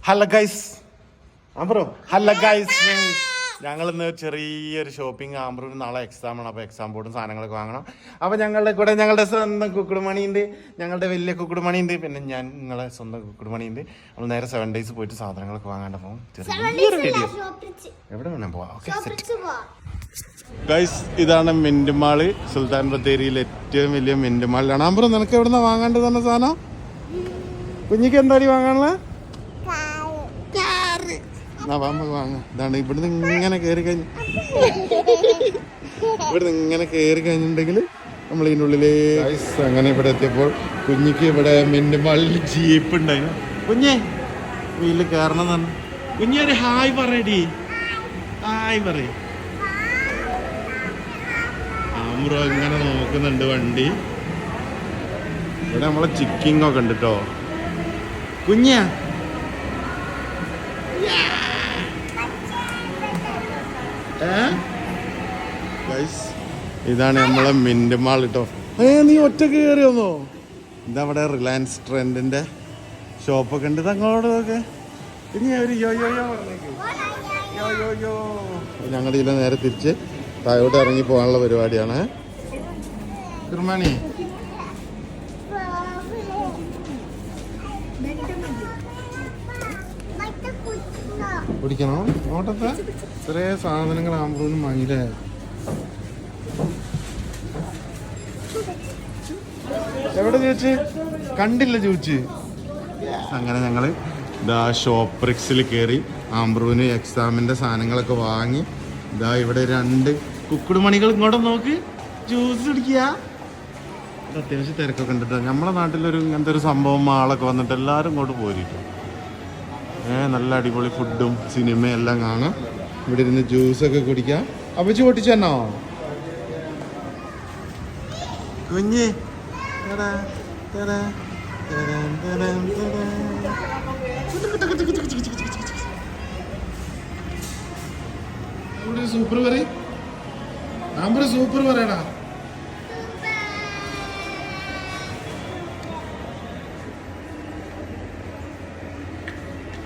Hello guys ആംബ്രോ, hello guys. ഞങ്ങളിന്ന് ചെറിയൊരു ഷോപ്പിംഗ്. ആംബ്രോന് നാളെ എക്സാമാണ്, അപ്പോൾ എക്സാം ബോർഡും സാധനങ്ങളൊക്കെ വാങ്ങണം. അപ്പോൾ ഞങ്ങളുടെ കൂടെ ഞങ്ങളുടെ സ്വന്തം കുക്കുടുമണിയുണ്ട്, ഞങ്ങളുടെ വലിയ കുക്കുടുമണിയുണ്ട്, പിന്നെ ഞങ്ങളെ സ്വന്തം കുക്കുടുമണിയുണ്ട്. നമ്മൾ നേരെ 7 days പോയിട്ട് സാധനങ്ങളൊക്കെ വാങ്ങാണ്ട് പോകും. ചെറിയൊരു വീഡിയോ എവിടെ വേണം പോവാം. Okay set guys. ഇതാണ് മിന്റ് മാള്, സുൽത്താൻ ബത്തേരിയിലെ ഏറ്റവും വലിയ മിന്റ് മാളിലാണ്. ആംബ്രോ, നിനക്ക് എവിടെ നിന്നാണ് വാങ്ങാണ്ട് തന്നെ സാധനം? കുഞ്ഞിക്ക് എന്താടി വാങ്ങാനുള്ള? വാങ്ങ. ഇതാണ് ഇവിടുന്ന് ഇങ്ങനെ കയറി കഴിഞ്ഞിട്ടുണ്ടെങ്കിൽ നമ്മൾ ഇതിൻ്റെ ഉള്ളിലേ. അങ്ങനെ ഇവിടെ എത്തിയപ്പോൾ കുഞ്ഞിക്ക് ഇവിടെ മിന്റ് മാളിൽ ജീപ്പ് ഉണ്ടായിരുന്നു. കുഞ്ഞെ വീട്ടിൽ കയറണം എന്ന് പറഞ്ഞു. കുഞ്ഞൊരു ഹായ് പറയടി, ഹായ് പറയും. ആംബ്രോ ഇങ്ങനെ നോക്കുന്നുണ്ട് വണ്ടി. ഇവിടെ നമ്മളെ ചിക്കിങ് ഒക്കെ ഉണ്ട് കേട്ടോ. കുഞ്ഞാ ഇതാണ് നമ്മളെ മിന്റ് മാൾ കേട്ടോ. നീ ഒറ്റക്ക് കയറി വന്നോ? ഇതവിടെ റിലയൻസ് ട്രെൻഡിന്റെ ഷോപ്പൊക്കെ ഉണ്ട്. തങ്ങളോടൊക്കെ ഇനി ഒരു യോ യോ യോ പറഞ്ഞേക്ക്. യോ യോ യോ. ഞങ്ങളുടെ ഇതിൽ നേരെ തിരിച്ച് താഴോട്ട് ഇറങ്ങി പോകാനുള്ള പരിപാടിയാണ്. കുർമാണി കുടിക്കണോ? ഓട്ടത്തെ ഇത്രേ സാധനങ്ങൾ ആകുമ്പോഴും വാങ്ങിയില്ലേ. എവിടെ ചോദിച്ച് കണ്ടില്ല ചോദിച്ച്. അങ്ങനെ ഞങ്ങൾ ഇതാ ഷോപ്രിക്സിൽ കയറി ആംബ്രൂവിന് എക്സാമിൻ്റെ സാധനങ്ങളൊക്കെ വാങ്ങി. ഇതാ ഇവിടെ 2 കുക്കുടുമണികൾ ഇങ്ങോട്ട് നോക്ക്, ജ്യൂസ് കുടിക്കുക. അത്യാവശ്യം തിരക്കൊക്കെ ഉണ്ട് കേട്ടോ. നമ്മളെ നാട്ടിലൊരു ഇങ്ങനത്തെ ഒരു സംഭവം മാളൊക്കെ വന്നിട്ട് എല്ലാവരും ഇങ്ങോട്ട് പോരിട്ടോ. നല്ല അടിപൊളി ഫുഡും സിനിമയും എല്ലാം കാണാം. ഇവിടെ ഇരുന്ന് ജ്യൂസൊക്കെ കുടിക്കാം. അപ്പച്ചി പൊട്ടിച്ചെന്നോ കുഞ്ഞ്? സൂപ്പർ പറയും. ആംബ്രോ സൂപ്പർ പറയടാ.